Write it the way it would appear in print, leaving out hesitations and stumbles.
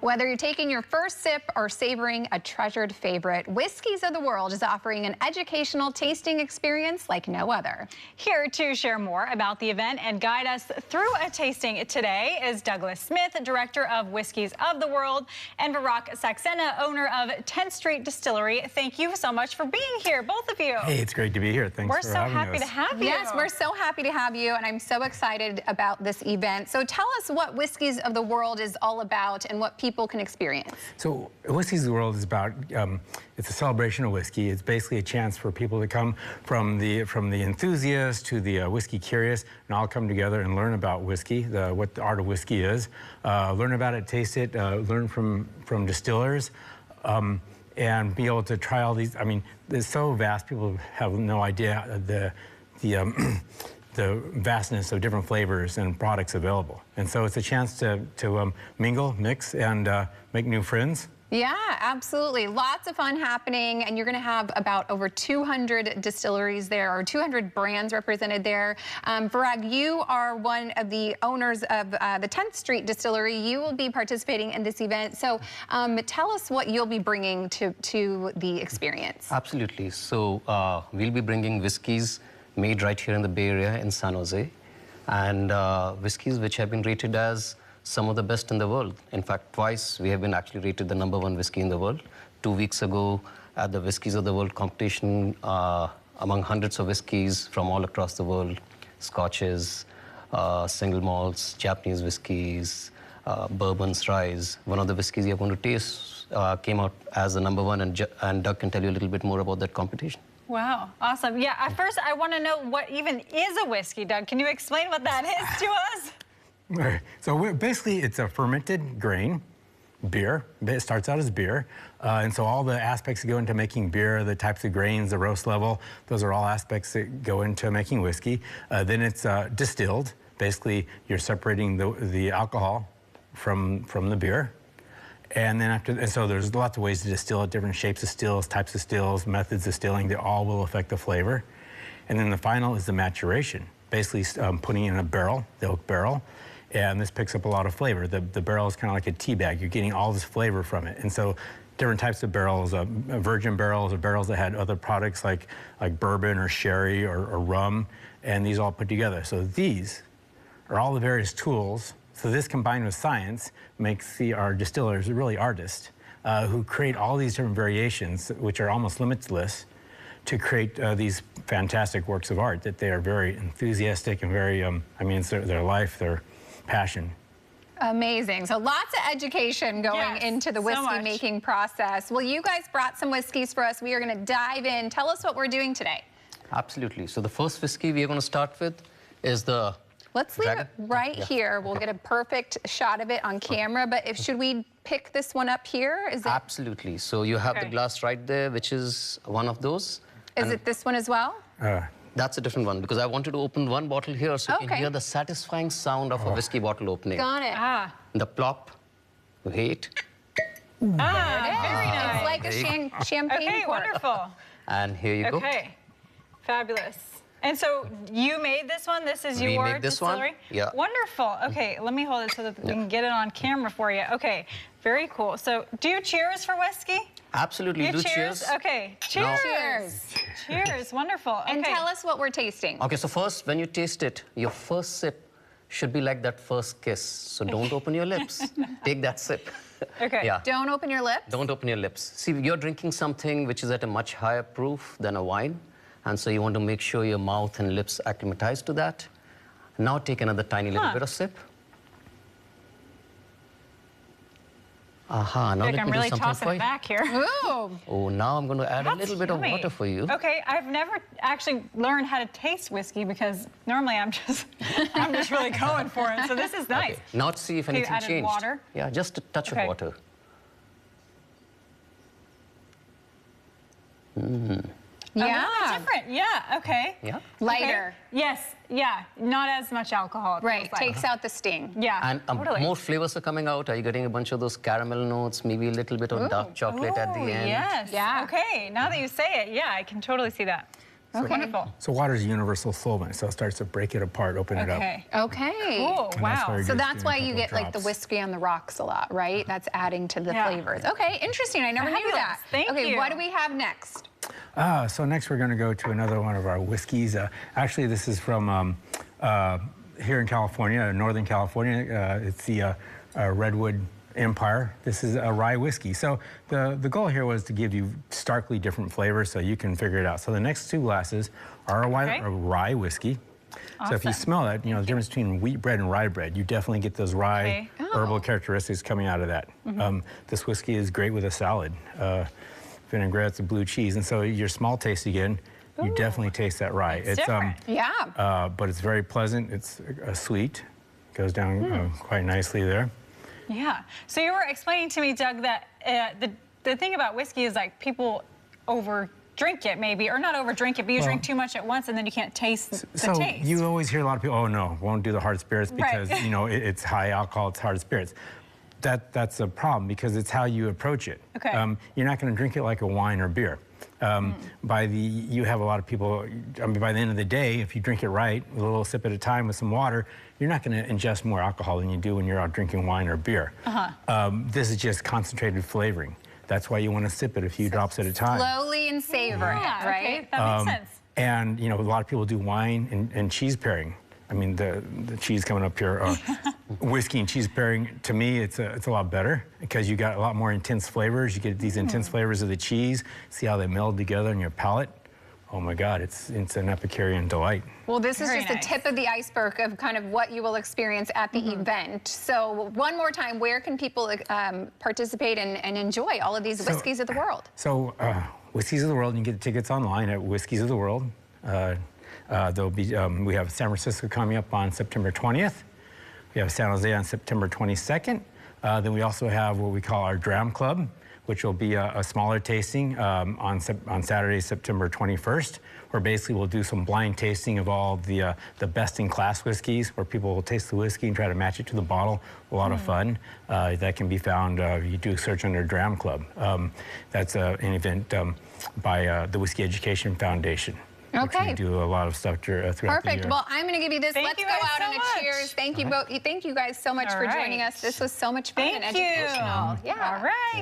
Whether you're taking your first sip or savoring a treasured favorite, Whiskies of the World is offering an educational tasting experience like no other. Here to share more about the event and guide us through a tasting today is Douglas Smith, Director of Whiskies of the World, and Virag Saksena, owner of 10th Street Distillery. Thank you so much for being here, both of you. Hey, it's great to be here. Thanks for having us. We're so happy to have you. Yes, we're so happy to have you, and I'm so excited about this event. So tell us what Whiskies of the World is all about and what people can experience. So Whiskies of the World is about, it's a celebration of whiskey. It's basically a chance for people to come from the enthusiast to the whiskey curious and all come together and learn about whiskey, what the art of whiskey is, learn about it, taste it, learn from distillers, and be able to try all these. I mean, it's so vast, people have no idea the vastness of different flavors and products available. And so it's a chance to mingle, mix, and make new friends. Yeah, absolutely. Lots of fun happening, and you're going to have about over 200 distilleries there, or 200 brands represented there. Virag, you are one of the owners of the 10th Street Distillery. You will be participating in this event. So tell us what you'll be bringing to the experience. Absolutely. So we'll be bringing whiskeys made right here in the Bay Area in San Jose, and whiskeys which have been rated as some of the best in the world. In fact, twice we have been actually rated the #1 whiskey in the world. 2 weeks ago at the Whiskies of the World competition, among hundreds of whiskeys from all across the world, scotches, single malts, Japanese whiskeys, bourbons, ryes. One of the whiskeys you're going to taste came out as the #1, and Doug can tell you a little bit more about that competition. Wow, awesome. Yeah, at first I want to know what even is a whiskey, Doug. Can you explain what that is to us? So basically, it's a fermented grain, beer. It starts out as beer. And so all the aspects that go into making beer, the types of grains, the roast level, those are all aspects that go into making whiskey. Then it's distilled. Basically, you're separating the alcohol from the beer. And then so there's lots of ways to distill it, different shapes of stills, types of stills, methods of distilling. They all will affect the flavor. And then the final is the maturation. Basically putting it in a barrel, the oak barrel. And this picks up a lot of flavor. The barrel is kind of like a tea bag. You're getting all this flavor from it. And so different types of barrels, virgin barrels, or barrels that had other products like bourbon or sherry or rum, and these all put together. So these are all the various tools. So this combined with science makes our distillers really artists who create all these different variations, which are almost limitless, to create these fantastic works of art that they are very enthusiastic and very, I mean, it's their life, their passion. Amazing. So lots of education going into the whiskey making process. Well, you guys brought some whiskeys for us. We are going to dive in. Tell us what we're doing today. Absolutely. So the first whiskey we are going to start with is the Let's leave it right here. We'll get a perfect shot of it on camera, but should we pick this one up here? Is it? Absolutely. So you have the glass right there, which is one of those. Is it this one as well? That's a different one, because I wanted to open one bottle here so you can hear the satisfying sound of a whiskey bottle opening. Got it. The plop, wait. Very nice. It's like a champagne Okay, cork. wonderful. And here you go. Okay, fabulous. And so you made this one? This is your made this distillery? one. Yeah. Wonderful. Okay, let me hold it so that we can get it on camera for you. Okay, very cool. So do you cheers for whiskey? Absolutely, do cheers. Okay, cheers. Cheers. Cheers, wonderful. Okay. And tell us what we're tasting. Okay, so first, when you taste it, your first sip should be like that first kiss. So don't open your lips. Take that sip. Okay. Yeah. Don't open your lips. Don't open your lips. See, you're drinking something which is at a much higher proof than a wine. And so you want to make sure your mouth and lips acclimatize to that. Now take another tiny little bit of sip. Aha, now let me I'm do really something tossing for it you. back here. Ooh. Oh, now I'm going to add a little bit of water for you. Okay, I've never actually learned how to taste whiskey because normally I'm just really going for it. So this is nice. Okay. Now to see if anything added changed. Water. Yeah, just a touch of water. A little different. Yeah. Okay. Yeah. Lighter. Okay. Yes. Yeah. Not as much alcohol. It Right. feels like. Takes out the sting. Yeah. And more flavors are coming out. Are you getting a bunch of those caramel notes? Maybe a little bit of dark chocolate at the end. Yes. Yeah. Okay. Now that you say it, yeah, I can totally see that. Okay. Wonderful. So water is a universal solvent, so it starts to break it apart, open it up. Okay. Okay. Cool. And that's why Wow. you're So just that's doing a why you couple get like the drops. whiskey on the rocks a lot, right? That's adding to the Yeah. flavors. Okay, interesting. I never knew Fabulous. that. Thank okay, you. what do we have next? So next we're going to go to another one of our whiskeys. Actually, this is from here in California, Northern California. It's the Redwood Empire. This is a rye whiskey. So the goal here was to give you starkly different flavors so you can figure it out. So the next two glasses are a rye whiskey. So if you Awesome. smell that, you know, the difference between wheat bread and rye bread, you definitely get those rye herbal characteristics coming out of that. This whiskey is great with a salad, vinaigrettes, and blue cheese. And so your small taste again, you definitely taste that rye. It's different. Yeah. But it's very pleasant. It's sweet. Goes down quite nicely there. Yeah. So you were explaining to me, Doug, that the thing about whiskey is like people over drink it maybe, or not over drink it, but you drink too much at once and then you can't taste the So taste. you always hear a lot of people, oh no, won't do the hard spirits because you know it's high alcohol, it's hard spirits. That's a problem because it's how you approach it. Okay. You're not going to drink it like a wine or beer. You have a lot of people, I mean, by the end of the day, if you drink it right, with a little sip at a time with some water, you're not going to ingest more alcohol than you do when you're out drinking wine or beer. This is just concentrated flavoring. That's why you want to sip it a few drops at a time. Slowly and savor it, right? Okay. That makes sense. And, you know, a lot of people do wine and cheese pairing. I mean, the cheese coming up here, whiskey and cheese pairing, to me, it's a lot better because you got a lot more intense flavors. You get these intense flavors of the cheese. See how they meld together in your palate? Oh my God, it's an Epicurean delight. Well, this is Very just nice. the tip of the iceberg of kind of what you will experience at the event. So one more time, where can people participate and enjoy all of these whiskeys of the world? So, Whiskies of the World, you can get tickets online at Whiskies of the World. There'll be, we have San Francisco coming up on September 20th. We have San Jose on September 22nd. Then we also have what we call our Dram Club, which will be a smaller tasting on Saturday, September 21st, where basically we'll do some blind tasting of all the best-in-class whiskeys, where people will taste the whiskey and try to match it to the bottle. A lot of fun. That can be found, you do a search under Dram Club. That's an event by the Whiskey Education Foundation. Okay. We do a lot of stuff throughout the year. Perfect. Well, I'm going to give you this. Thank Let's you go guys out so on a much. cheers. Thank you both. Thank you guys so much All for joining right. us. This was so much fun and Thank you. educational. Yeah. All right.